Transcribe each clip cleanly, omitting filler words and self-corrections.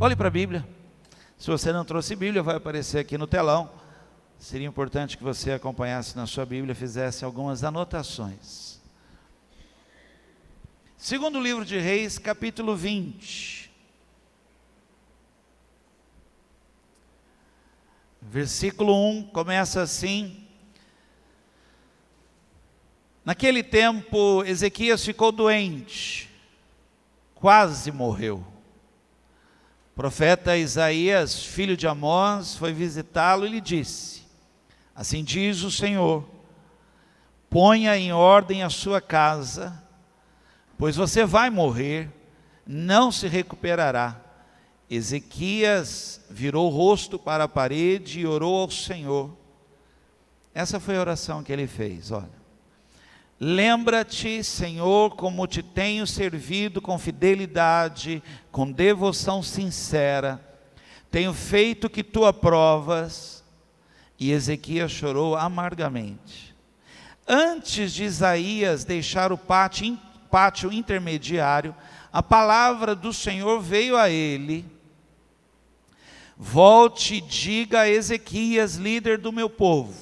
Olhe para a Bíblia. Se você não trouxe Bíblia, vai aparecer aqui no telão. Seria importante que você acompanhasse na sua Bíblia, fizesse algumas anotações. Segundo livro de Reis, capítulo 20. Versículo 1 começa assim: naquele tempo, Ezequias ficou doente, quase morreu. O profeta Isaías, filho de Amós, foi visitá-lo e lhe disse: assim diz o Senhor, ponha em ordem a sua casa, pois você vai morrer, não se recuperará. Ezequias virou o rosto para a parede e orou ao Senhor. Essa foi a oração que ele fez, olha. Lembra-te, Senhor, como te tenho servido com fidelidade, com devoção sincera. Tenho feito o que tu aprovas. E Ezequias chorou amargamente. Antes de Isaías deixar o pátio intermediário, a palavra do Senhor veio a ele: volte e diga a Ezequias, líder do meu povo,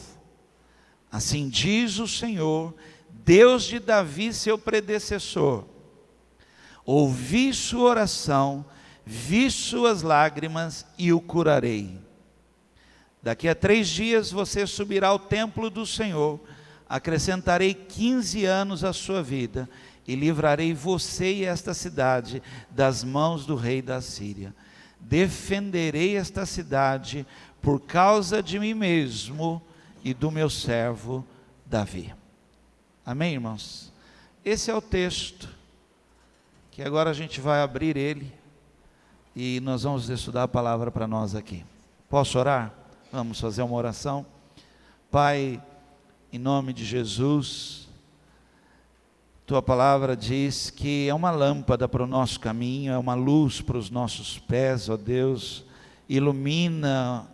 assim diz o Senhor, Deus de Davi, seu predecessor, ouvi sua oração, vi suas lágrimas e o curarei. Daqui a 3 dias você subirá ao templo do Senhor, acrescentarei 15 anos à sua vida, e livrarei você e esta cidade das mãos do rei da Síria. Defenderei esta cidade por causa de mim mesmo e do meu servo Davi. Amém, irmãos? Esse é o texto, que agora a gente vai abrir ele, e nós vamos estudar a palavra para nós aqui. Posso orar? Vamos fazer uma oração. Pai, em nome de Jesus, tua palavra diz que é uma lâmpada para o nosso caminho, é uma luz para os nossos pés, ó Deus, ilumina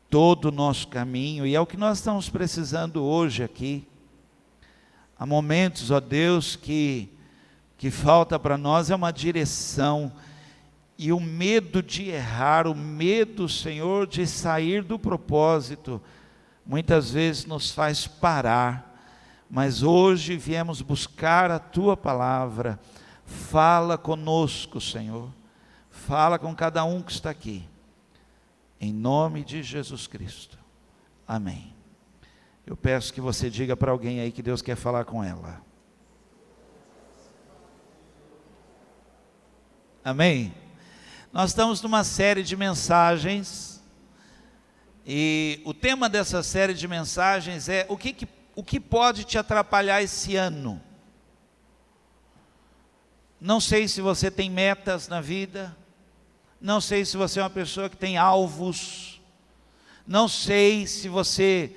todo o nosso caminho, e é o que nós estamos precisando hoje aqui. Há momentos, ó Deus, que falta para nós é uma direção, e o medo de errar, o medo, Senhor, de sair do propósito, muitas vezes nos faz parar. Mas hoje viemos buscar a tua palavra. Fala conosco, Senhor, fala com cada um que está aqui, em nome de Jesus Cristo, amém. Eu peço que você diga para alguém aí que Deus quer falar com ela. Amém? Nós estamos numa série de mensagens, e o tema dessa série de mensagens é o que pode te atrapalhar esse ano. Não sei se você tem metas na vida, não sei se você é uma pessoa que tem alvos, não sei se você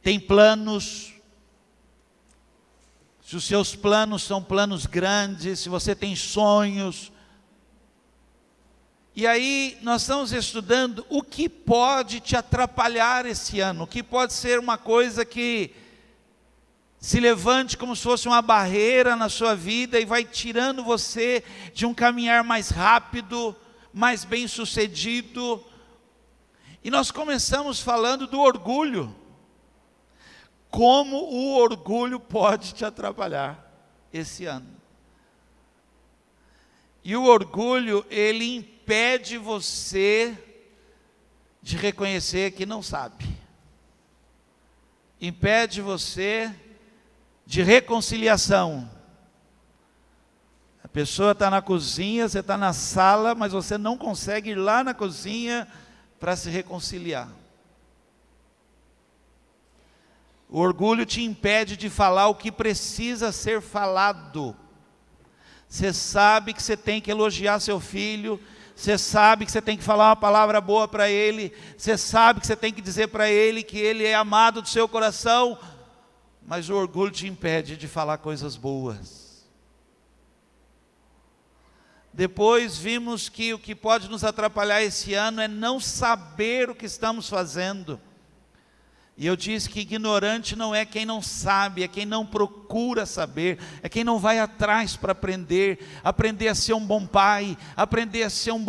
tem planos, se os seus planos são planos grandes, se você tem sonhos. E aí nós estamos estudando o que pode te atrapalhar esse ano, o que pode ser uma coisa que se levante como se fosse uma barreira na sua vida e vai tirando você de um caminhar mais rápido, mais bem sucedido. E nós começamos falando do orgulho, como o orgulho pode te atrapalhar esse ano. E o orgulho, ele impede você de reconhecer que não sabe, impede você de reconciliação. A pessoa está na cozinha, você está na sala, mas você não consegue ir lá na cozinha para se reconciliar. O orgulho te impede de falar o que precisa ser falado. Você sabe que você tem que elogiar seu filho, você sabe que você tem que falar uma palavra boa para ele, você sabe que você tem que dizer para ele que ele é amado do seu coração, mas o orgulho te impede de falar coisas boas. Depois vimos que o que pode nos atrapalhar esse ano é não saber o que estamos fazendo. E eu disse que ignorante não é quem não sabe, é quem não procura saber, é quem não vai atrás para aprender a ser um bom pai, aprender a ser um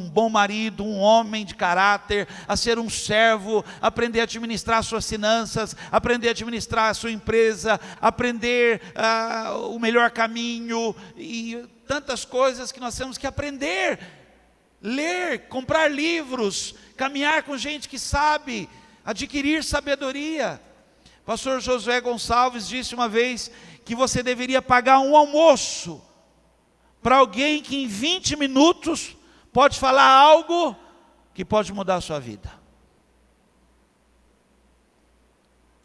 bom marido, um homem de caráter, a ser um servo, aprender a administrar suas finanças, aprender a administrar a sua empresa, aprender o melhor caminho, e tantas coisas que nós temos que aprender, ler, comprar livros, caminhar com gente que sabe, adquirir sabedoria. Pastor Josué Gonçalves disse uma vez que você deveria pagar um almoço para alguém que em 20 minutos pode falar algo que pode mudar a sua vida.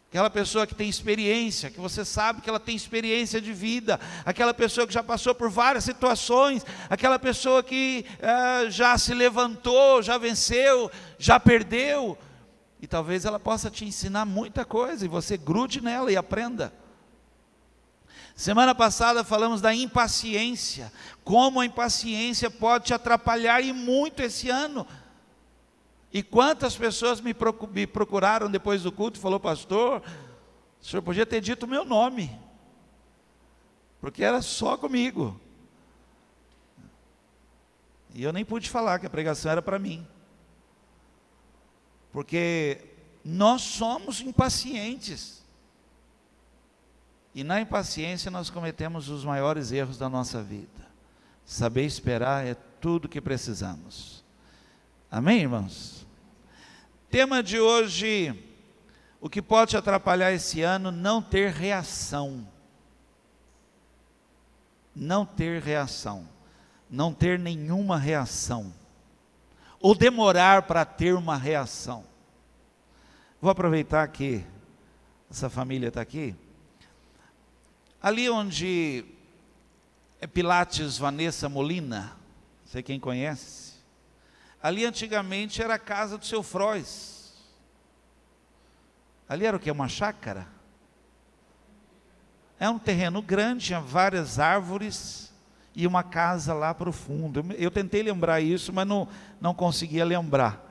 Aquela pessoa que tem experiência, que você sabe que ela tem experiência de vida, aquela pessoa que já passou por várias situações, aquela pessoa que já se levantou, já venceu, já perdeu, e talvez ela possa te ensinar muita coisa, e você grude nela e aprenda. Semana passada falamos da impaciência, como a impaciência pode te atrapalhar e muito esse ano. E quantas pessoas me procuraram depois do culto e falou: pastor, o senhor podia ter dito o meu nome, porque era só comigo. E eu nem pude falar que a pregação era para mim. Porque nós somos impacientes. E na impaciência nós cometemos os maiores erros da nossa vida. Saber esperar é tudo que precisamos. Amém, irmãos? Tema de hoje: o que pode te atrapalhar esse ano? Não ter reação. Não ter reação. Não ter nenhuma reação. Ou demorar para ter uma reação. Vou aproveitar que essa família está aqui. Ali onde é Pilates Vanessa Molina, não sei quem conhece, ali antigamente era a casa do seu Frois. Ali era o que? Uma chácara? É um terreno grande, tinha várias árvores e uma casa lá para o fundo. Eu tentei lembrar isso, mas não conseguia lembrar.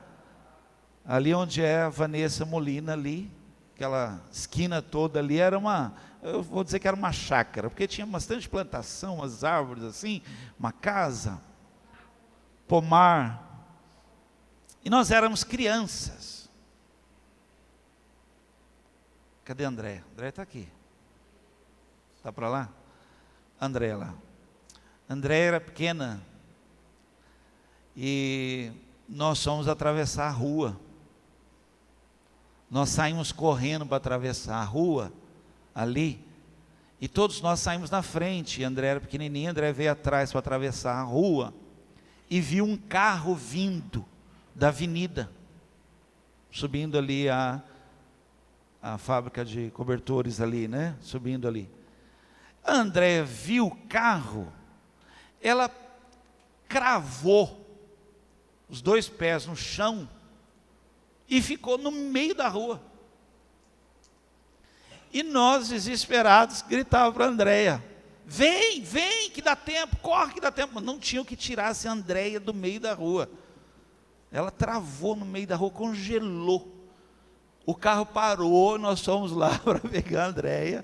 Ali onde é a Vanessa Molina, ali, aquela esquina toda ali, eu vou dizer que era uma chácara, porque tinha bastante plantação, umas árvores assim, uma casa, pomar, e nós éramos crianças. Cadê a André? André está aqui. Está para lá? André lá. André era pequena, e nós fomos atravessar a rua. Nós saímos correndo para atravessar a rua, ali, e todos nós saímos na frente, e André era pequenininho, André veio atrás para atravessar a rua, e viu um carro vindo da avenida, subindo ali a fábrica de cobertores ali, né, subindo ali. André viu o carro, ela cravou os 2 pés no chão, e ficou no meio da rua. E nós, desesperados, gritávamos para a Andréia: vem, que dá tempo, corre que dá tempo. Não tinham que tirar essa Andréia do meio da rua. Ela travou no meio da rua, congelou. O carro parou, nós fomos lá para pegar a Andréia,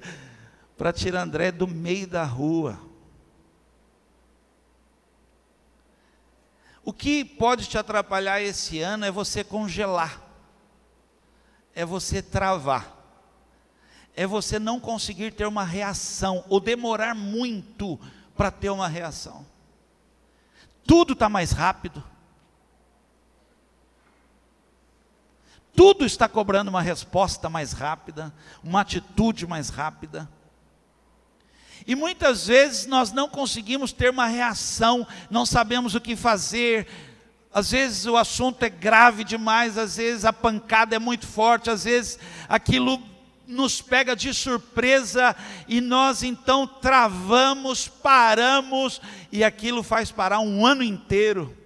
para tirar a Andréia do meio da rua. O que pode te atrapalhar esse ano é você congelar, é você travar, é você não conseguir ter uma reação, ou demorar muito para ter uma reação. Tudo está mais rápido, tudo está cobrando uma resposta mais rápida, uma atitude mais rápida. E muitas vezes nós não conseguimos ter uma reação, não sabemos o que fazer. Às vezes o assunto é grave demais, às vezes a pancada é muito forte, às vezes aquilo nos pega de surpresa, e nós então travamos, paramos, e aquilo faz parar um ano inteiro.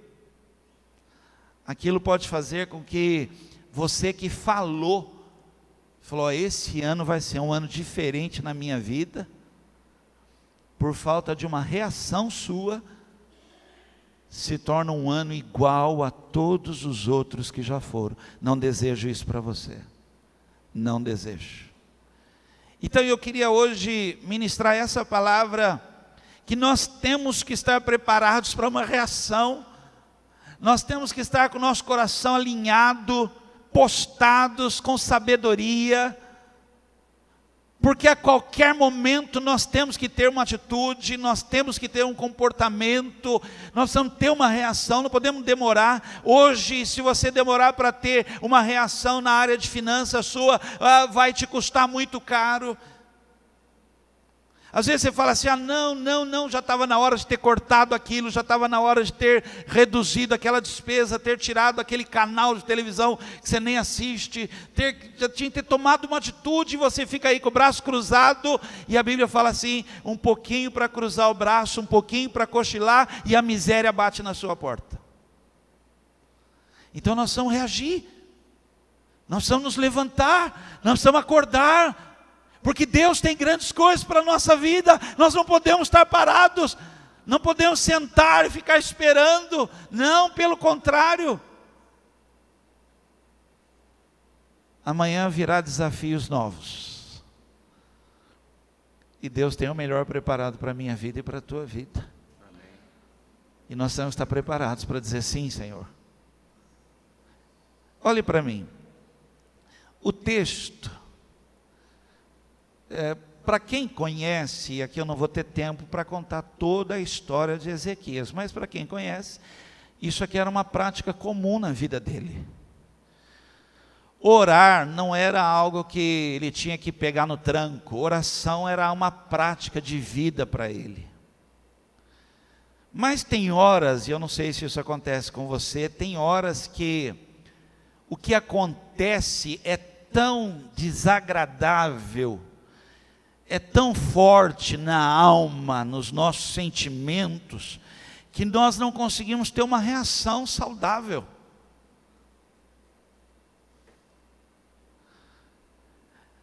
Aquilo pode fazer com que você que falou, esse ano vai ser um ano diferente na minha vida, por falta de uma reação sua, se torna um ano igual a todos os outros que já foram. Não desejo isso para você. não desejo. Então eu queria hoje ministrar essa palavra, que nós temos que estar preparados para uma reação, nós temos que estar com o nosso coração alinhado, postados com sabedoria, porque a qualquer momento nós temos que ter uma atitude, nós temos que ter um comportamento, nós precisamos ter uma reação, não podemos demorar. Hoje, se você demorar para ter uma reação na área de finanças sua, vai te custar muito caro. Às vezes você fala assim, não, já estava na hora de ter cortado aquilo, já estava na hora de ter reduzido aquela despesa, ter tirado aquele canal de televisão que você nem assiste, já tinha que ter tomado uma atitude, e você fica aí com o braço cruzado, e a Bíblia fala assim, um pouquinho para cruzar o braço, um pouquinho para cochilar, e a miséria bate na sua porta. Então nós precisamos reagir, nós precisamos nos levantar, nós precisamos acordar, porque Deus tem grandes coisas para a nossa vida, nós não podemos estar parados, não podemos sentar e ficar esperando, não, pelo contrário. Amanhã virá desafios novos, e Deus tem o melhor preparado para a minha vida e para a tua vida. Amém. E nós temos que estar preparados para dizer sim, Senhor. Olhe para mim, o texto, para quem conhece, aqui eu não vou ter tempo para contar toda a história de Ezequias, mas para quem conhece, isso aqui era uma prática comum na vida dele. Orar não era algo que ele tinha que pegar no tranco, oração era uma prática de vida para ele. Mas tem horas, e eu não sei se isso acontece com você, tem horas que o que acontece é tão desagradável, é tão forte na alma, nos nossos sentimentos, que nós não conseguimos ter uma reação saudável.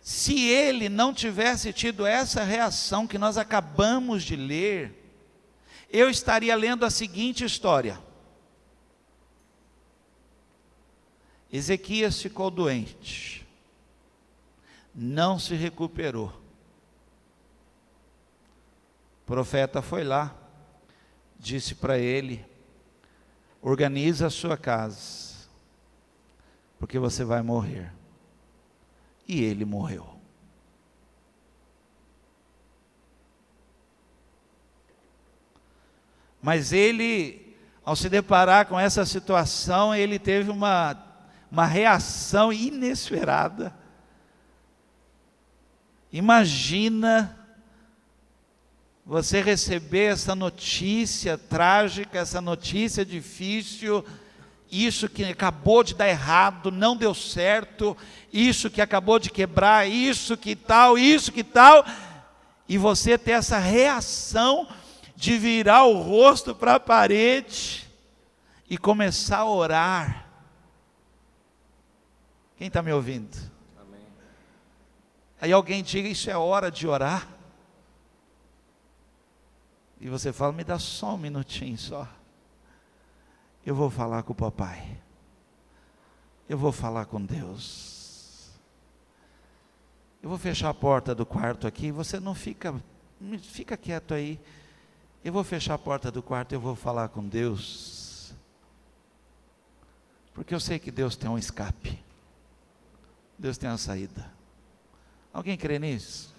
Se ele não tivesse tido essa reação que nós acabamos de ler, eu estaria lendo a seguinte história. Ezequias ficou doente, não se recuperou. O profeta foi lá, disse para ele, organiza a sua casa, porque você vai morrer. E ele morreu. Mas ele, ao se deparar com essa situação, ele teve uma reação inesperada. Imagina você receber essa notícia trágica, essa notícia difícil, isso que acabou de dar errado, não deu certo, isso que acabou de quebrar, isso que tal, e você ter essa reação de virar o rosto para a parede e começar a orar. Quem está me ouvindo? Amém. Aí alguém diga, isso é hora de orar? E você fala, me dá só um minutinho só. Eu vou falar com o papai. Eu vou falar com Deus. Eu vou fechar a porta do quarto aqui, você não fica quieto aí. Eu vou fechar a porta do quarto e eu vou falar com Deus. Porque eu sei que Deus tem um escape. Deus tem uma saída. Alguém crê nisso?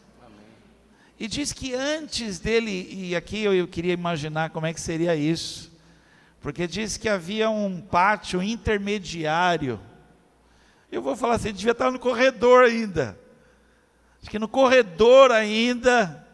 E diz que antes dele, e aqui eu queria imaginar como é que seria isso, porque diz que havia um pátio intermediário. Eu vou falar assim, devia estar no corredor ainda. Acho que no corredor ainda,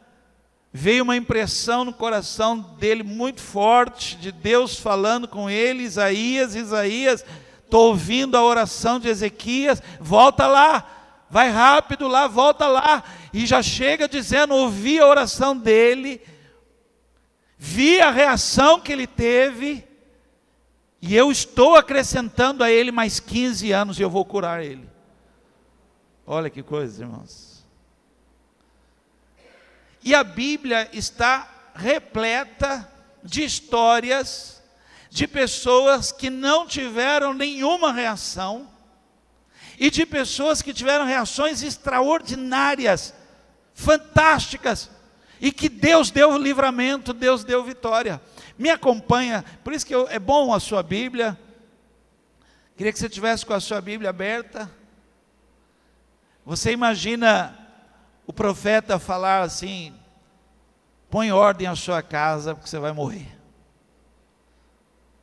veio uma impressão no coração dele muito forte, de Deus falando com ele, Isaías, estou ouvindo a oração de Ezequias, volta lá. Vai rápido lá, volta lá, e já chega dizendo, ouvi a oração dele, vi a reação que ele teve, e eu estou acrescentando a ele mais 15 anos, e eu vou curar ele. Olha que coisa, irmãos. E a Bíblia está repleta de histórias, de pessoas que não tiveram nenhuma reação, e de pessoas que tiveram reações extraordinárias, fantásticas, e que Deus deu livramento, Deus deu vitória. Me acompanha, por isso que é bom a sua Bíblia. Queria que você tivesse com a sua Bíblia aberta. Você imagina o profeta falar assim: põe ordem à sua casa, porque você vai morrer.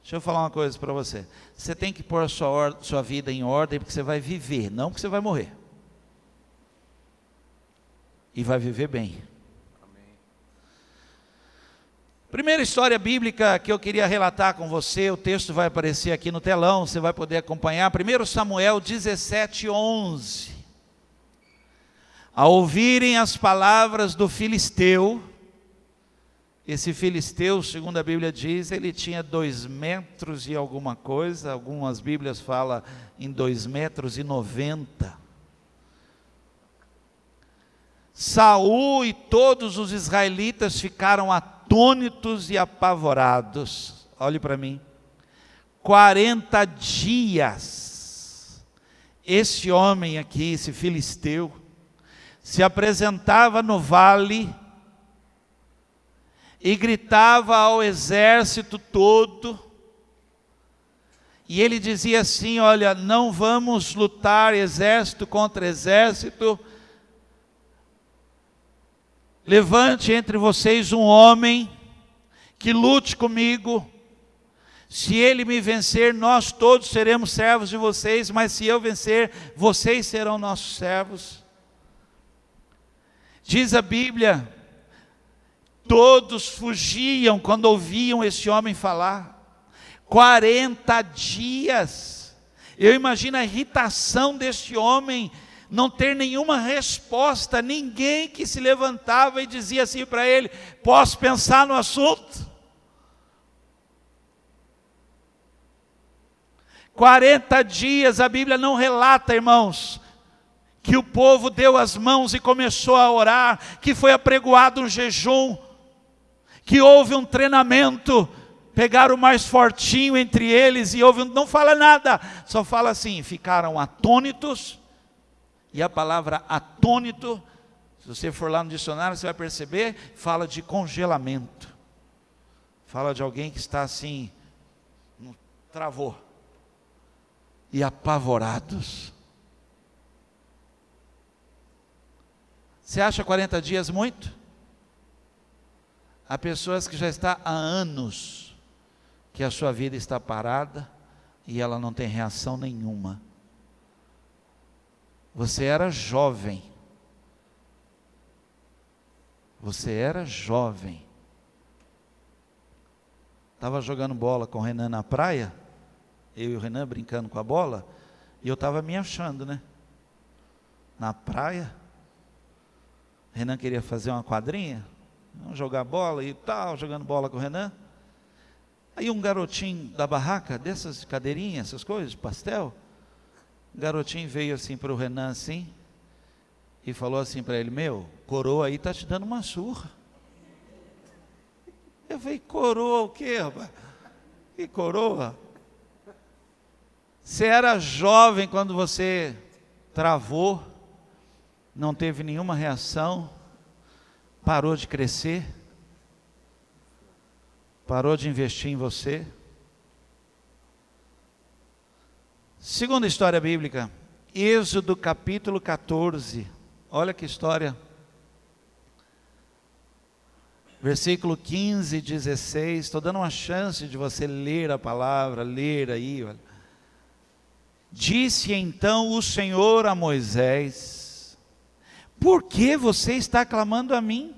Deixa eu falar uma coisa para você. Você tem que pôr a sua vida em ordem, porque você vai viver, não porque você vai morrer. E vai viver bem. Primeira história bíblica que eu queria relatar com você, o texto vai aparecer aqui no telão, você vai poder acompanhar. 1 Samuel 17:11. Ao ouvirem as palavras do filisteu, esse filisteu, segundo a Bíblia diz, ele tinha 2 metros e alguma coisa, algumas Bíblias falam em 2,90 metros. Saul e todos os israelitas ficaram atônitos e apavorados. Olhe para mim. 40 dias, esse homem aqui, esse filisteu, se apresentava no vale e gritava ao exército todo, e ele dizia assim: olha, não vamos lutar exército contra exército, levante entre vocês um homem que lute comigo, se ele me vencer, nós todos seremos servos de vocês, mas se eu vencer, vocês serão nossos servos. Diz a Bíblia, todos fugiam quando ouviam esse homem falar. 40 dias, eu imagino a irritação deste homem, não ter nenhuma resposta, ninguém que se levantava e dizia assim para ele: posso pensar no assunto? 40 dias, a Bíblia não relata, irmãos, que o povo deu as mãos e começou a orar, que foi apregoado um jejum, que houve um treinamento, pegaram o mais fortinho entre eles e houve, não fala nada, só fala assim, ficaram atônitos. E a palavra atônito, se você for lá no dicionário, você vai perceber, fala de congelamento. Fala de alguém que está assim, travou. E apavorados. Você acha 40 dias muito? Há pessoas que já estão há anos, que a sua vida está parada, e ela não tem reação nenhuma. Você era jovem. Você era jovem. Estava jogando bola com o Renan na praia, eu e o Renan brincando com a bola, e eu estava me achando, né? Na praia, o Renan queria fazer uma quadrinha, vamos jogar bola e tal, jogando bola com o Renan. Aí um garotinho da barraca, dessas cadeirinhas, essas coisas, pastel, o garotinho veio assim para o Renan assim, e falou assim para ele: meu, coroa aí está te dando uma surra. Eu falei: coroa o quê, rapaz? Que coroa? Você era jovem quando você travou, não teve nenhuma reação, parou de crescer, parou de investir em você. Segunda história bíblica, Êxodo capítulo 14, olha que história, versículo 15 e 16, estou dando uma chance de você ler a palavra, ler aí, olha. Disse então o Senhor a Moisés: por que você está clamando a mim?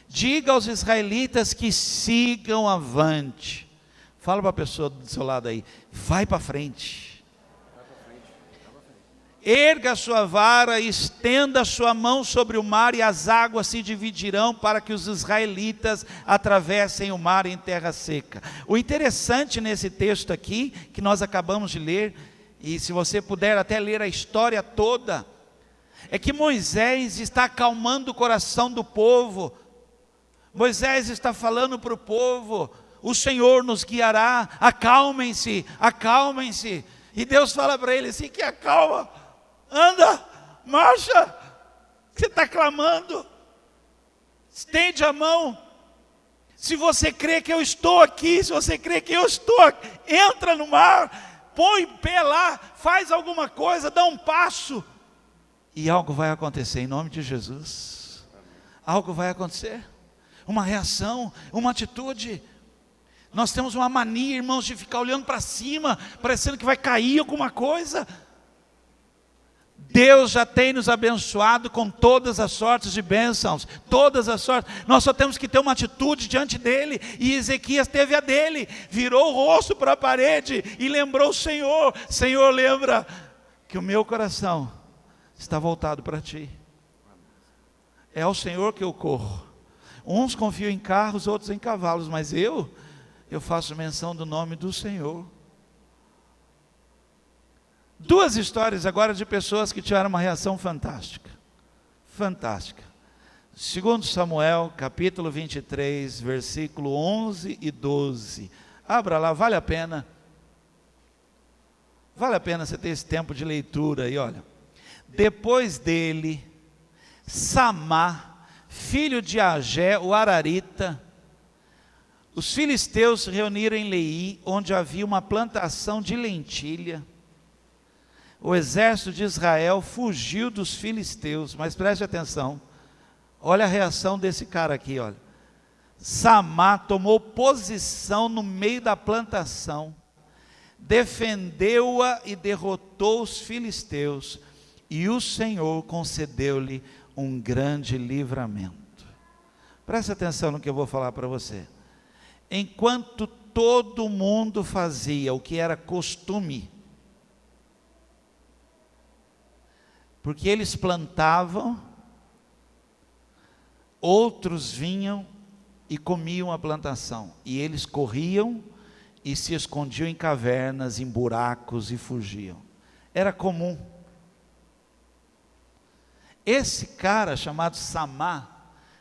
Diga aos israelitas que sigam avante. Fala para a pessoa do seu lado aí, vai para frente. Erga a sua vara, estenda a sua mão sobre o mar e as águas se dividirão para que os israelitas atravessem o mar em terra seca. O interessante nesse texto aqui, que nós acabamos de ler, e se você puder até ler a história toda, é que Moisés está acalmando o coração do povo. Moisés está falando para o povo: o Senhor nos guiará, acalmem-se, acalmem-se. E Deus fala para ele assim, que acalma, anda, marcha, você está clamando, estende a mão. Se você crê que eu estou aqui, se você crê que eu estou aqui, entra no mar, põe o pé lá, faz alguma coisa, dá um passo. E algo vai acontecer em nome de Jesus. Algo vai acontecer. Uma reação, uma atitude. Nós temos uma mania, irmãos, de ficar olhando para cima, parecendo que vai cair alguma coisa. Deus já tem nos abençoado com todas as sortes de bênçãos, todas as sortes. Nós só temos que ter uma atitude diante dele. E Ezequias teve a dele, virou o rosto para a parede e lembrou o Senhor. Senhor, lembra que o meu coração está voltado para ti. É ao Senhor que eu corro. Uns confiam em carros, outros em cavalos, mas eu faço menção do nome do Senhor. Duas histórias agora de pessoas que tiveram uma reação fantástica. Fantástica. 2 Samuel, capítulo 23, versículo 11 e 12. Abra lá, vale a pena. Vale a pena você ter esse tempo de leitura aí, olha. Depois dele, Samá, filho de Agé, o Ararita, os filisteus se reuniram em Leí, onde havia uma plantação de lentilha. O exército de Israel fugiu dos filisteus, mas preste atenção, olha a reação desse cara aqui, olha. Samá tomou posição no meio da plantação, defendeu-a e derrotou os filisteus, e o Senhor concedeu-lhe um grande livramento. Preste atenção no que eu vou falar para você. Enquanto todo mundo fazia o que era costume, porque eles plantavam, outros vinham e comiam a plantação, e eles corriam e se escondiam em cavernas, em buracos e fugiam. Era comum. Esse cara chamado Samá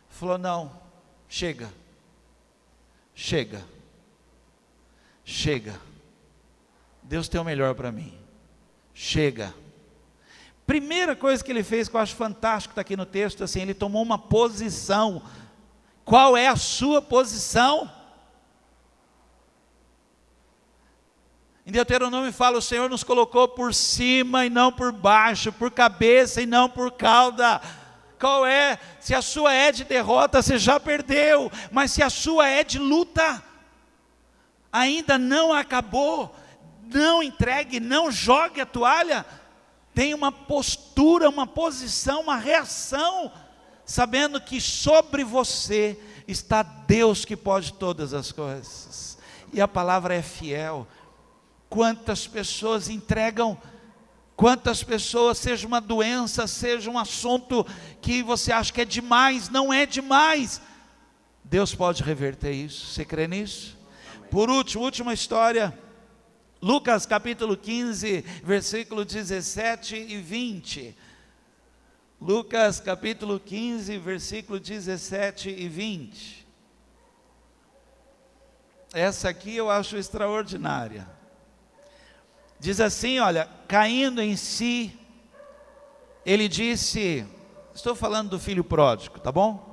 falou: não, chega, Deus tem o melhor para mim, chega. Primeira coisa que ele fez, que eu acho fantástico, está aqui no texto, assim, ele tomou uma posição. Qual é a sua posição? Em Deuteronômio fala, o Senhor nos colocou por cima e não por baixo, por cabeça e não por cauda. Qual é? Se a sua é de derrota, você já perdeu, mas se a sua é de luta, ainda não acabou, não entregue, não jogue a toalha. Tem uma postura, uma posição, uma reação, sabendo que sobre você está Deus que pode todas as coisas, e a palavra é fiel. Quantas pessoas entregam, quantas pessoas, seja uma doença, seja um assunto que você acha que é demais, não é demais, Deus pode reverter isso, você crê nisso? Amém. Por último, última história, Lucas capítulo 15, versículo 17 e 20. Lucas capítulo 15, versículo 17 e 20. Essa aqui eu acho extraordinária. Diz assim, olha, caindo em si, ele disse, estou falando do filho pródigo, tá bom?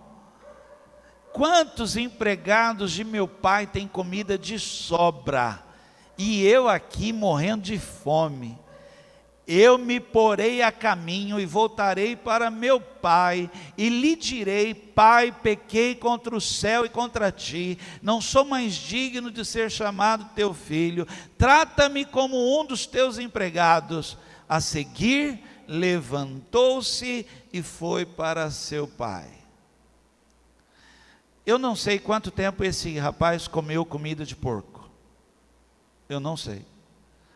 Quantos empregados de meu pai têm comida de sobra, e eu aqui morrendo de fome? Eu me porei a caminho e voltarei para meu pai, e lhe direi: Pai, pequei contra o céu e contra ti, não sou mais digno de ser chamado teu filho, trata-me como um dos teus empregados. A seguir, levantou-se e foi para seu pai. Eu não sei quanto tempo esse rapaz comeu comida de porco, eu não sei.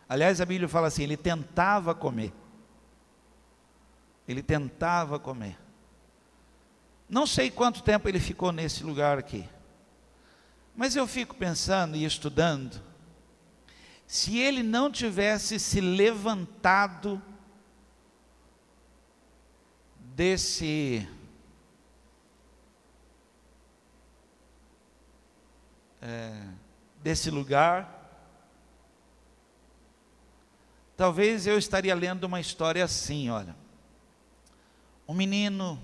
Aliás, a Bíblia fala assim, ele tentava comer. Ele tentava comer. Não sei quanto tempo ele ficou nesse lugar aqui. Mas eu fico pensando e estudando, se ele não tivesse se levantado desse lugar, talvez eu estaria lendo uma história assim, olha. Um menino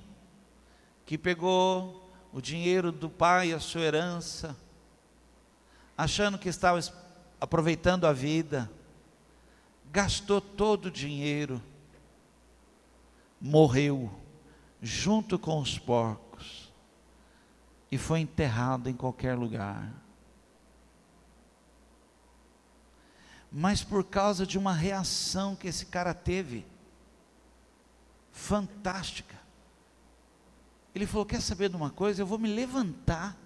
que pegou o dinheiro do pai, a sua herança, achando que estava aproveitando a vida, gastou todo o dinheiro, morreu junto com os porcos e foi enterrado em qualquer lugar. Mas por causa de uma reação que esse cara teve, fantástica, ele falou: quer saber de uma coisa? Eu vou me levantar.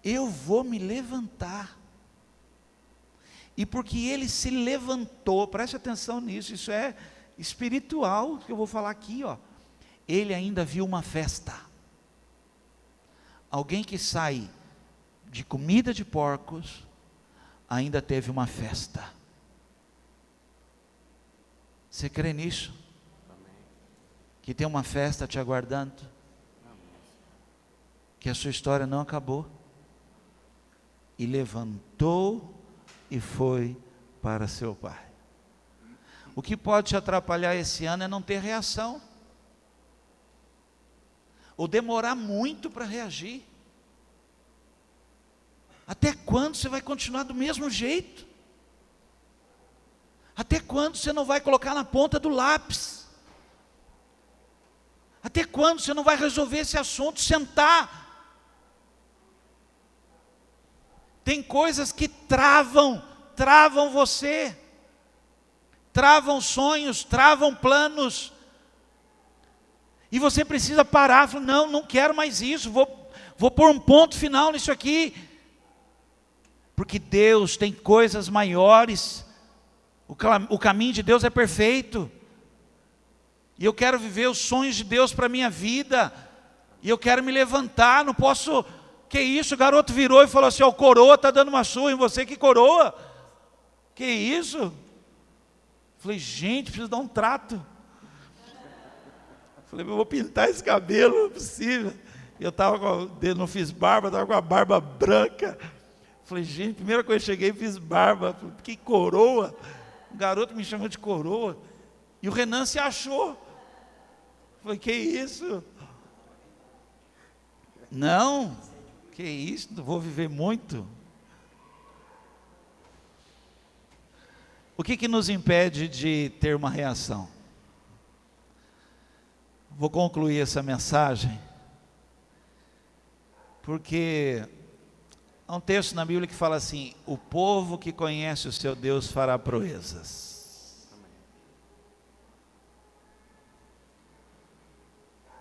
Eu vou me levantar. E porque ele se levantou, preste atenção nisso, isso é espiritual, que eu vou falar aqui, ó. Ele ainda viu uma festa. Alguém que sai de comida de porcos, ainda teve uma festa. Você crê nisso? Que tem uma festa te aguardando? Que a sua história não acabou? E levantou e foi para seu pai. O que pode te atrapalhar esse ano é não ter reação, ou demorar muito para reagir. Até quando você vai continuar do mesmo jeito? Até quando você não vai colocar na ponta do lápis? Até quando você não vai resolver esse assunto, sentar? Tem coisas que travam você, travam sonhos, travam planos, e você precisa parar, falar: não quero mais isso, vou pôr um ponto final nisso aqui, porque Deus tem coisas maiores, o caminho de Deus é perfeito, e eu quero viver os sonhos de Deus para a minha vida, e eu quero me levantar, não posso... Que isso? O garoto virou e falou assim: ó, o coroa está dando uma surra em você. Que coroa? Que isso? Falei: gente, preciso dar um trato. Falei: eu vou pintar esse cabelo, não é possível. Eu não fiz barba, estava com a barba branca. Falei: gente, primeira coisa que eu cheguei, fiz barba. Falei: que coroa? O garoto me chamou de coroa. E o Renan se achou. Falei: que isso? Não, que isso, não vou viver muito. O que nos impede de ter uma reação? Vou concluir essa mensagem, porque há um texto na Bíblia que fala assim: o povo que conhece o seu Deus fará proezas.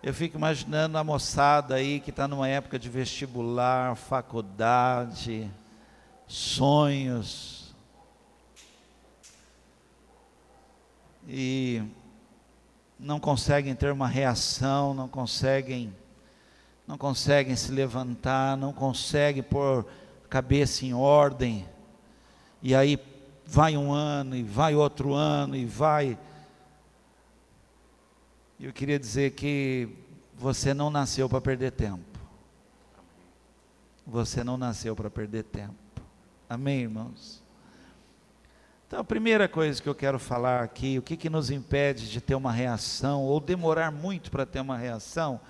Eu fico imaginando a moçada aí que está numa época de vestibular, faculdade, sonhos, e não conseguem ter uma reação, não conseguem se levantar, não conseguem pôr a cabeça em ordem, e aí vai um ano, e vai outro ano, e vai... Eu queria dizer que você não nasceu para perder tempo. Você não nasceu para perder tempo. Amém, irmãos? Então, a primeira coisa que eu quero falar aqui, o que nos impede de ter uma reação, ou demorar muito para ter uma reação,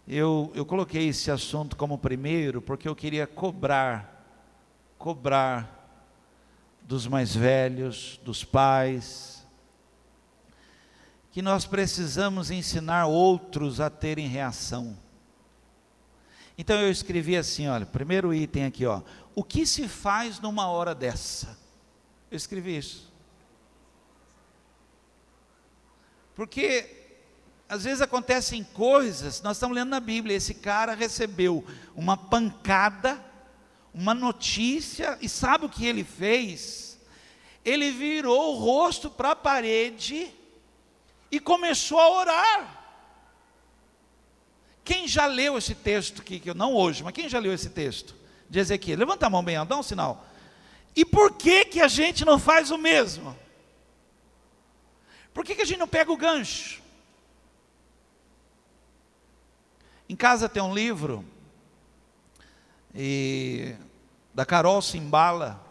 eu coloquei esse assunto como primeiro, porque eu queria cobrar dos mais velhos, dos pais, que nós precisamos ensinar outros a terem reação. Então eu escrevi assim, olha, primeiro item aqui, ó, o que se faz numa hora dessa? Eu escrevi isso. Porque às vezes acontecem coisas, nós estamos lendo na Bíblia, esse cara recebeu uma pancada, uma notícia, e sabe o que ele fez? Ele virou o rosto para a parede e começou a orar. Quem já leu esse texto aqui, que eu não hoje, mas quem já leu esse texto de Ezequiel? Levanta a mão bem alto, dá um sinal. E por que a gente não faz o mesmo? Por que a gente não pega o gancho? Em casa tem um livro da Carol Simbala,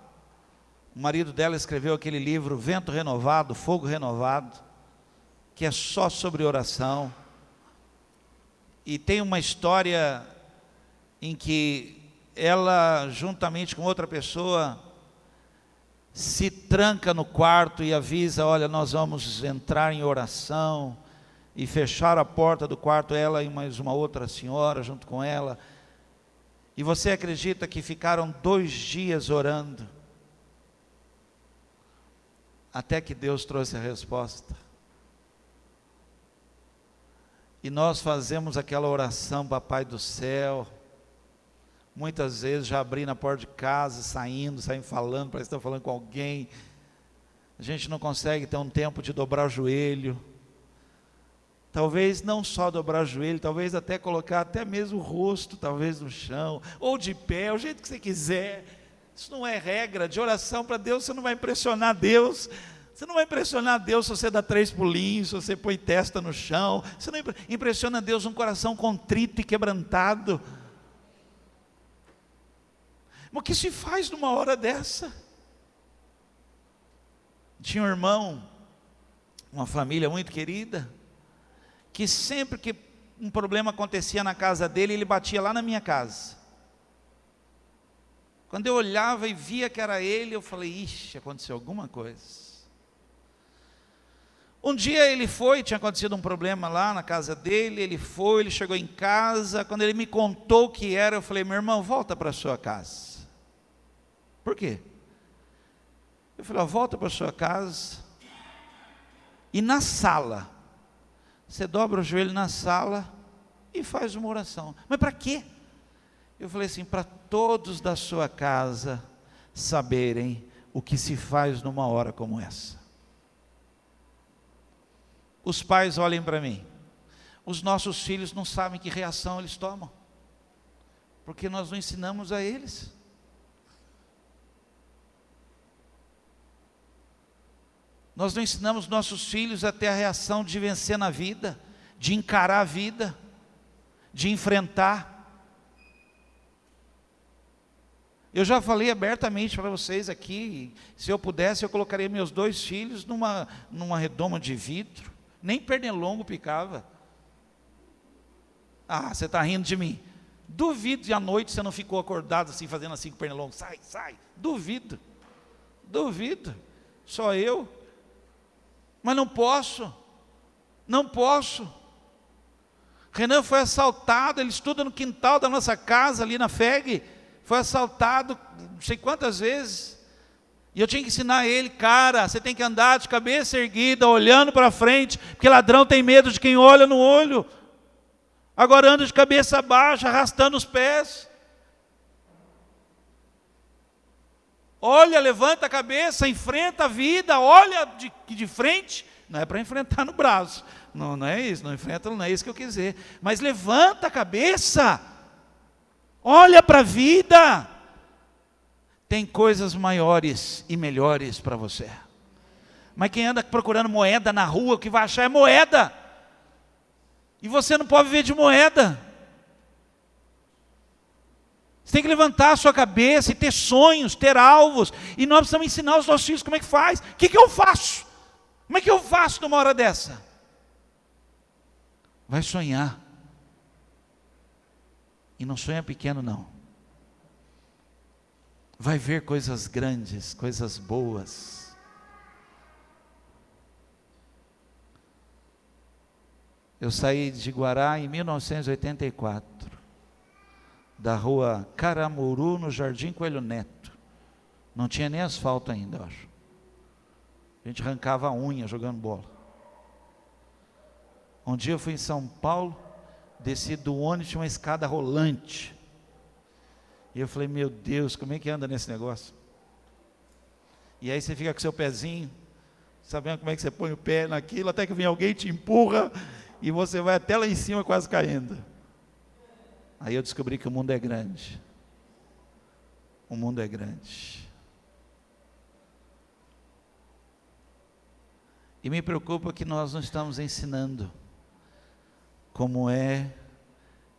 O marido dela escreveu aquele livro, Vento Renovado, Fogo Renovado, que é só sobre oração. E tem uma história em que ela, juntamente com outra pessoa, se tranca no quarto e avisa: olha, nós vamos entrar em oração, e fecharam a porta do quarto, ela e mais uma outra senhora junto com ela. E você acredita que ficaram 2 dias orando, até que Deus trouxe a resposta? E nós fazemos aquela oração, Papai do céu, muitas vezes já abrindo a porta de casa, saímos falando, parece que estão falando com alguém. A gente não consegue ter um tempo de dobrar o joelho. Talvez não só dobrar o joelho, talvez até colocar até mesmo o rosto, talvez no chão, ou de pé, o jeito que você quiser. Isso não é regra de oração para Deus. Você não vai impressionar Deus. Você não vai impressionar Deus se você dá 3 pulinhos, se você põe testa no chão. Você não impressiona Deus um coração contrito e quebrantado. Mas o que se faz numa hora dessa? Tinha um irmão, uma família muito querida, que sempre que um problema acontecia na casa dele, ele batia lá na minha casa. Quando eu olhava e via que era ele, eu falei: ixi, aconteceu alguma coisa. Um dia ele foi, tinha acontecido um problema lá na casa dele, ele chegou em casa, quando ele me contou o que era, eu falei: meu irmão, volta para a sua casa. Por quê? Eu falei: volta para a sua casa, e na sala, você dobra o joelho na sala e faz uma oração. Mas para quê? Eu falei assim: para todos da sua casa saberem o que se faz numa hora como essa. Os pais olhem para mim, os nossos filhos não sabem que reação eles tomam, porque nós não ensinamos a eles. Nós não ensinamos nossos filhos a ter a reação de vencer na vida, de encarar a vida, de enfrentar. Eu já falei abertamente para vocês aqui, se eu pudesse eu colocaria meus 2 filhos numa redoma de vidro, nem pernilongo picava. Ah, você está rindo de mim. Duvido que à noite você não ficou acordado assim, fazendo assim com o pernilongo: sai, sai. Duvido, só eu. Mas não posso. Renan foi assaltado, ele estuda no quintal da nossa casa, ali na FEG, foi assaltado não sei quantas vezes, e eu tinha que ensinar ele: cara, você tem que andar de cabeça erguida, olhando para frente, porque ladrão tem medo de quem olha no olho. Agora anda de cabeça baixa, arrastando os pés. Olha, levanta a cabeça, enfrenta a vida, olha de frente. Não é para enfrentar no braço, não é isso, não é isso que eu quis dizer. Mas levanta a cabeça, olha para a vida. Tem coisas maiores e melhores para você. Mas quem anda procurando moeda na rua, o que vai achar é moeda. E você não pode viver de moeda. Você tem que levantar a sua cabeça e ter sonhos, ter alvos. E nós precisamos ensinar os nossos filhos como é que faz. O que eu faço? Como é que eu faço numa hora dessa? Vai sonhar. E não sonha pequeno não. Vai ver coisas grandes, coisas boas. Eu saí de Guará em 1984. Da rua Caramuru, no Jardim Coelho Neto. Não tinha nem asfalto ainda, eu acho. A gente arrancava a unha jogando bola. Um dia eu fui em São Paulo, desci do ônibus, tinha uma escada rolante. E eu falei: meu Deus, como é que anda nesse negócio? E aí você fica com seu pezinho, sabendo como é que você põe o pé naquilo, até que vem alguém e te empurra, e você vai até lá em cima quase caindo. Aí eu descobri que o mundo é grande. O mundo é grande. E me preocupa que nós não estamos ensinando como é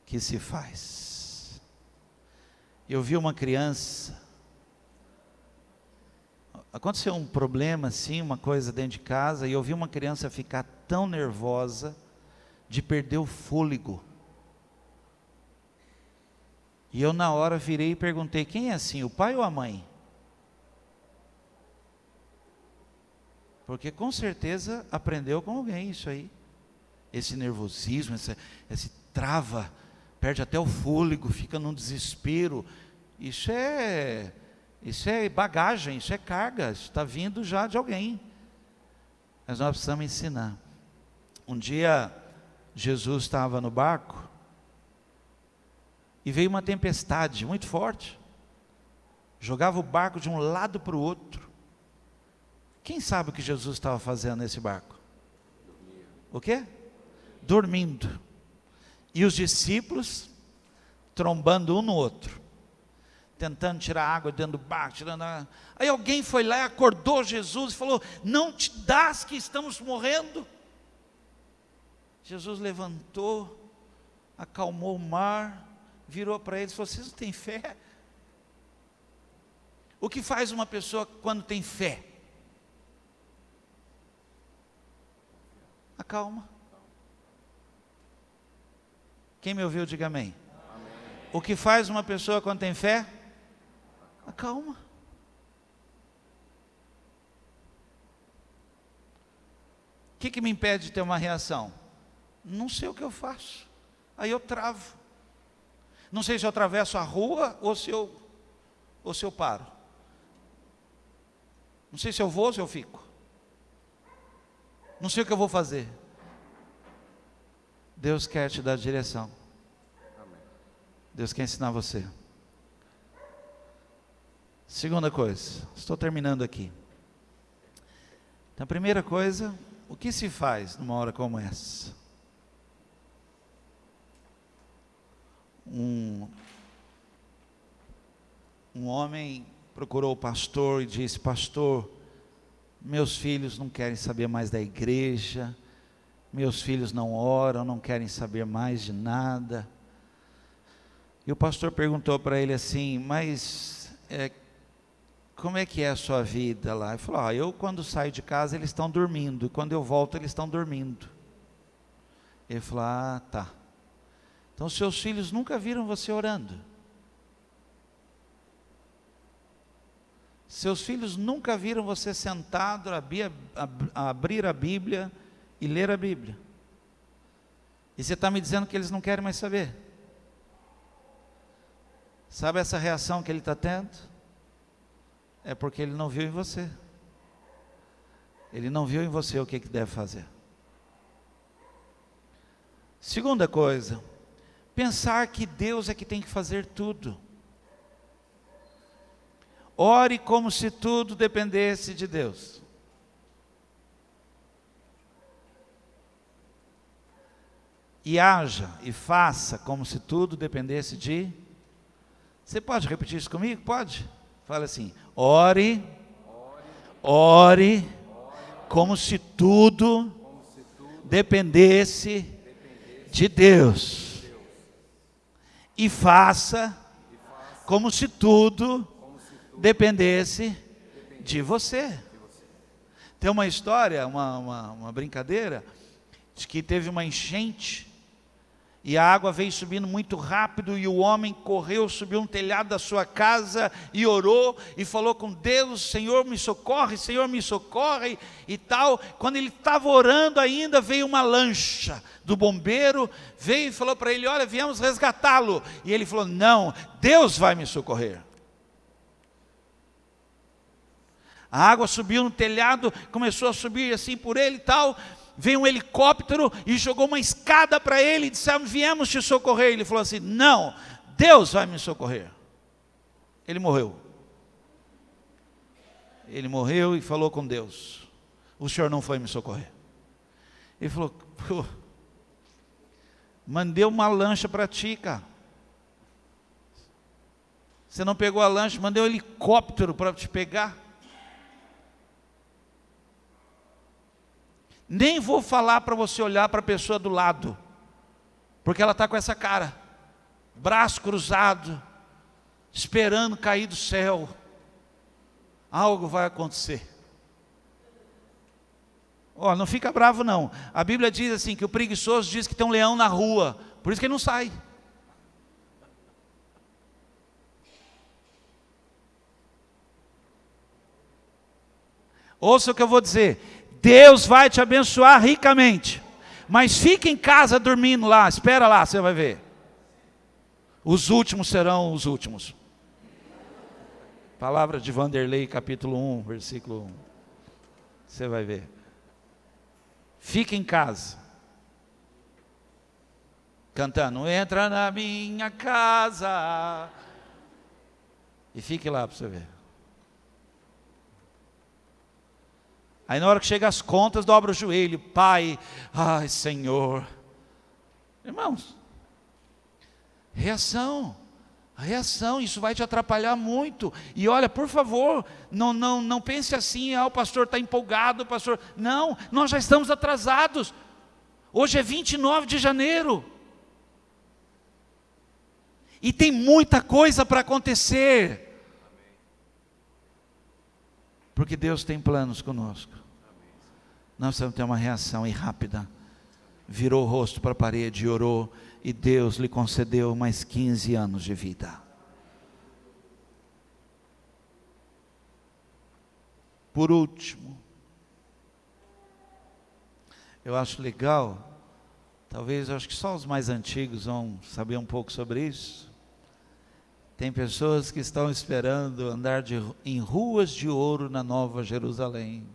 que se faz. Eu vi uma criança, Aconteceu um problema assim, uma coisa dentro de casa, e eu vi uma criança ficar tão nervosa, de perder o fôlego. E eu na hora virei e perguntei, quem é assim, o pai ou a mãe? Porque com certeza aprendeu com alguém isso aí. Esse nervosismo, esse trava, perde até o fôlego, fica num desespero. Isso é bagagem, isso é carga, isso está vindo já de alguém. Mas nós precisamos ensinar. Um dia, Jesus estava no barco, e veio uma tempestade muito forte, jogava o barco de um lado para o outro. Quem sabe o que Jesus estava fazendo nesse barco? O quê? Dormindo. E os discípulos trombando um no outro, tentando tirar água dentro do barco, tirando água. Aí alguém foi lá e acordou Jesus e falou, não te dás que estamos morrendo? Jesus levantou, acalmou o mar, virou para eles e falou, vocês não têm fé? O que faz uma pessoa quando tem fé? Acalma. Quem me ouviu, diga amém. Amém. O que faz uma pessoa quando tem fé? Acalma. O que me impede de ter uma reação? Não sei o que eu faço. Aí eu travo. Não sei se eu atravesso a rua ou se eu paro. Não sei se eu vou ou se eu fico. Não sei o que eu vou fazer. Deus quer te dar direção. Deus quer ensinar você. Segunda coisa, estou terminando aqui. Então, a primeira coisa, o que se faz numa hora como essa? Um homem procurou o pastor e disse, pastor, meus filhos não querem saber mais da igreja, meus filhos não oram, não querem saber mais de nada. E o pastor perguntou para ele assim, mas como é que é a sua vida lá? Ele falou, eu quando saio de casa eles estão dormindo, e quando eu volto eles estão dormindo. Ele falou, tá. Então seus filhos nunca viram você orando. Seus filhos nunca viram você sentado, abrir a Bíblia e ler a Bíblia. E você está me dizendo que eles não querem mais saber. Sabe essa reação que ele está tendo? É porque ele não viu em você. Ele não viu em você o que deve fazer. Segunda coisa, pensar que Deus é que tem que fazer tudo. Ore como se tudo dependesse de Deus. E haja e faça como se tudo dependesse de... Você pode repetir isso comigo? Pode? Fala assim, ore como se tudo dependesse de Deus. E faça como se tudo dependesse de você. Tem uma história, uma brincadeira, de que teve uma enchente, e a água veio subindo muito rápido, e o homem correu, subiu no telhado da sua casa, e orou, e falou com Deus, Senhor me socorre, e tal. Quando ele estava orando ainda, veio uma lancha do bombeiro, veio e falou para ele, olha, viemos resgatá-lo, e ele falou, não, Deus vai me socorrer. A água subiu no telhado, começou a subir assim por ele e tal, veio um helicóptero e jogou uma escada para ele e disse, viemos te socorrer. Ele falou assim, não, Deus vai me socorrer. Ele morreu. Ele morreu e falou com Deus, o Senhor não foi me socorrer. Ele falou, mandei uma lancha para ti, cara. Você não pegou a lancha, mandei um helicóptero para te pegar. Nem vou falar para você olhar para a pessoa do lado, porque ela está com essa cara, braço cruzado, esperando cair do céu. algo vai acontecer. Ó, não fica bravo não. A Bíblia diz assim, que o preguiçoso diz que tem um leão na rua, por isso que ele não sai. Ouça o que eu vou dizer. Deus vai te abençoar ricamente, mas fica em casa dormindo lá, espera lá, você vai ver. Os últimos serão os últimos. Palavra de Vanderlei, capítulo 1, versículo 1. Você vai ver. Fica em casa, cantando, entra na minha casa, e fique lá para você ver. Aí na hora que chega as contas, dobra o joelho, Pai, ai Senhor. Irmãos, reação, isso vai te atrapalhar muito. E olha, por favor, não pense assim, o pastor está empolgado, pastor. Não, nós já estamos atrasados. Hoje é 29 de janeiro. E tem muita coisa para acontecer. Porque Deus tem planos conosco. Nós precisamos ter uma reação e rápida. Virou o rosto para a parede e orou. E Deus lhe concedeu mais 15 anos de vida. Por último, eu acho legal, talvez acho que só os mais antigos vão saber um pouco sobre isso. Tem pessoas que estão esperando andar em ruas de ouro na Nova Jerusalém.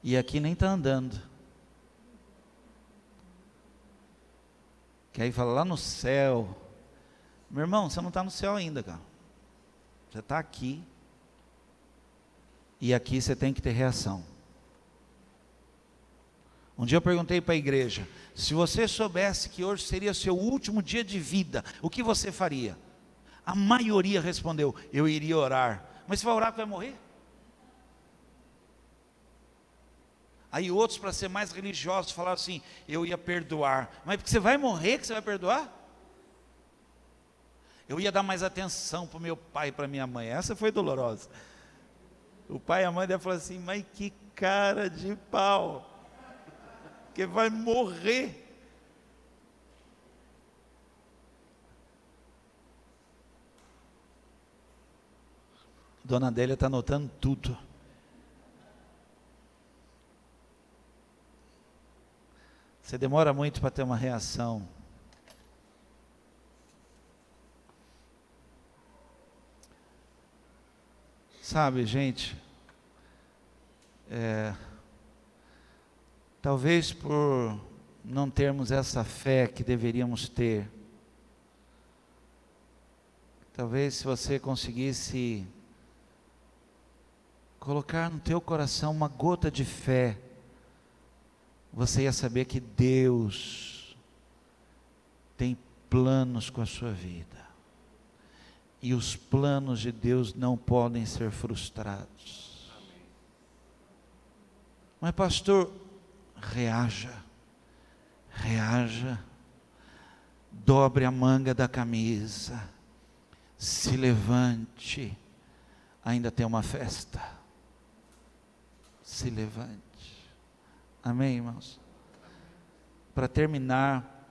E aqui nem está andando. Que aí fala lá no céu. Meu irmão, você não está no céu ainda, cara. Você está aqui. E aqui você tem que ter reação. Um dia eu perguntei para a igreja, se você soubesse que hoje seria seu último dia de vida, o que você faria? A maioria respondeu, eu iria orar. Mas você vai orar que vai morrer? Aí outros, para ser mais religiosos, falaram assim, eu ia perdoar. Mas porque você vai morrer que você vai perdoar? Eu ia dar mais atenção para o meu pai e para minha mãe. Essa foi dolorosa. O pai e a mãe devem falar assim, mas que cara de pau. Que vai morrer. Dona Adélia está anotando tudo. Você demora muito para ter uma reação. Sabe, gente, talvez por não termos essa fé que deveríamos ter, talvez se você conseguisse colocar no teu coração uma gota de fé, você ia saber que Deus tem planos com a sua vida. E os planos de Deus não podem ser frustrados. Amém. Mas pastor, reaja, dobre a manga da camisa, se levante, ainda tem uma festa, se levante. Amém, irmãos? Para terminar,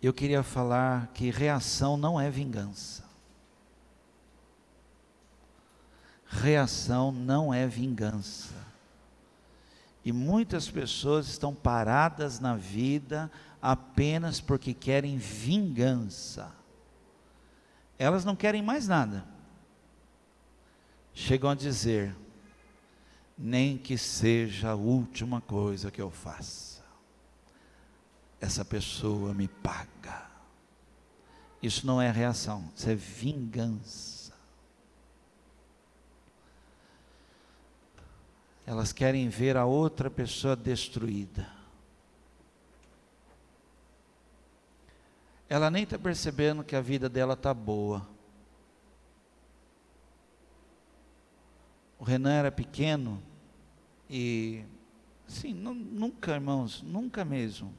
eu queria falar que reação não é vingança. Reação não é vingança. E muitas pessoas estão paradas na vida apenas porque querem vingança. Elas não querem mais nada. Chegam a dizer, nem que seja a última coisa que eu faça, essa pessoa me paga. Isso não é reação, isso é vingança. Elas querem ver a outra pessoa destruída. Ela nem está percebendo que a vida dela está boa. O Renan era pequeno e, sim, nunca, irmãos, nunca mesmo.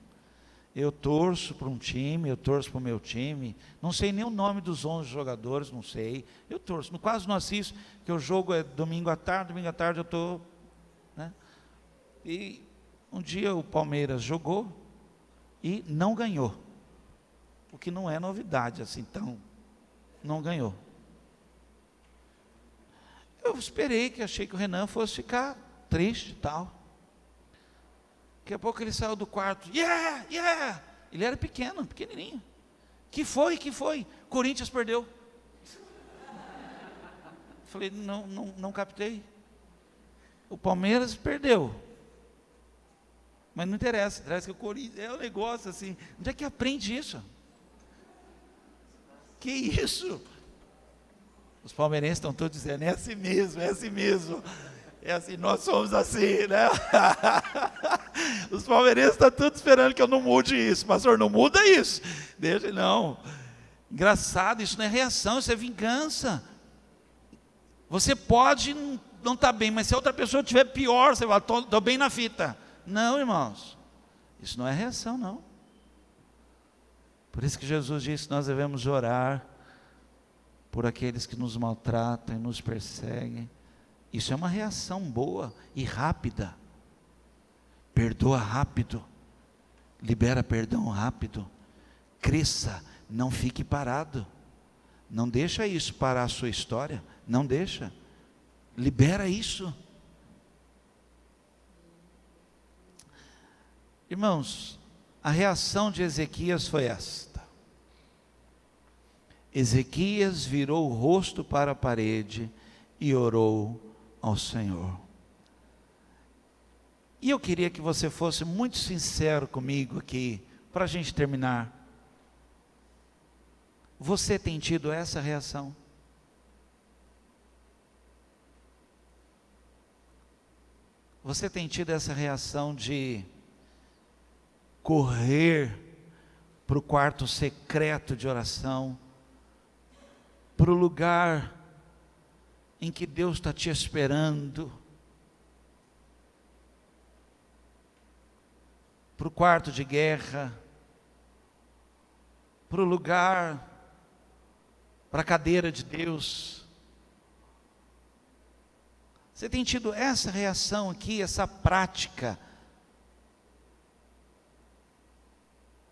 Eu torço para um time, eu torço para o meu time, não sei nem o nome dos 11 jogadores, não sei, eu torço, quase não assisto, porque o jogo é domingo à tarde eu estou, né? E um dia o Palmeiras jogou e não ganhou, o que não é novidade assim, então, não ganhou. Eu esperei, que achei que o Renan fosse ficar triste e tal. Daqui a pouco ele saiu do quarto, yeah! Ele era pequenininho. Que foi? Corinthians perdeu. Falei, não captei. O Palmeiras perdeu. Mas não interessa que o Corinthians é um negócio assim. Onde é que aprende isso? Que isso? Os palmeirenses estão todos dizendo, é assim mesmo. É assim, nós somos assim, né? Os palmeirenses estão todos esperando que eu não mude isso. Pastor, não muda isso. Deixa, não. Engraçado, isso não é reação, isso é vingança. Você pode não estar bem, mas se a outra pessoa estiver pior, você fala, estou bem na fita. Não, irmãos. Isso não é reação, não. Por isso que Jesus disse que nós devemos orar por aqueles que nos maltratam e nos perseguem. Isso é uma reação boa e rápida. Perdoa rápido, libera perdão rápido, cresça, não fique parado, não deixa isso parar a sua história, não deixa, libera isso. Irmãos, a reação de Ezequias foi esta: Ezequias virou o rosto para a parede e orou ao Senhor. E eu queria que você fosse muito sincero comigo aqui, para a gente terminar. Você tem tido essa reação? Você tem tido essa reação de correr para o quarto secreto de oração, para o lugar em que Deus está te esperando, para o quarto de guerra, para o lugar, para a cadeira de Deus? Você tem tido essa reação aqui, essa prática?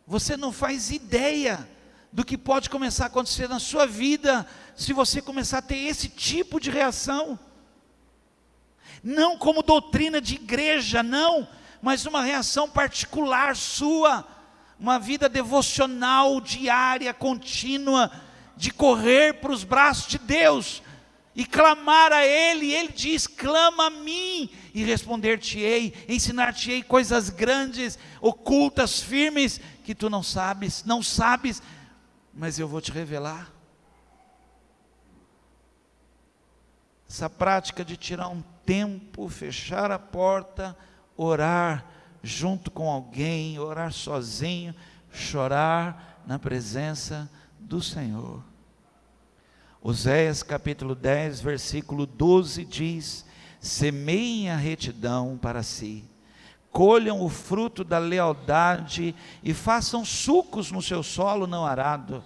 Você não faz ideia do que pode começar a acontecer na sua vida, se você começar a ter esse tipo de reação. Não como doutrina de igreja, não, mas uma reação particular sua, uma vida devocional, diária, contínua, de correr para os braços de Deus, e clamar a Ele. Ele diz, clama a mim, e responder-te-ei, ensinar-te-ei coisas grandes, ocultas, firmes, que tu não sabes, mas eu vou te revelar. Essa prática de tirar um tempo, fechar a porta, orar junto com alguém, orar sozinho, chorar na presença do Senhor. Oséias capítulo 10, versículo 12 diz, semeiem a retidão para si, colham o fruto da lealdade e façam sucos no seu solo não arado,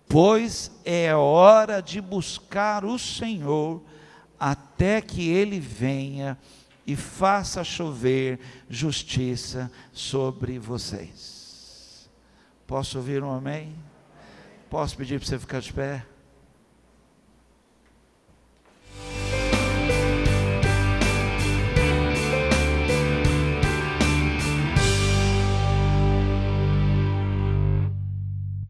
pois é hora de buscar o Senhor, até que Ele venha e faça chover justiça sobre vocês. Posso ouvir um amém? Posso pedir para você ficar de pé?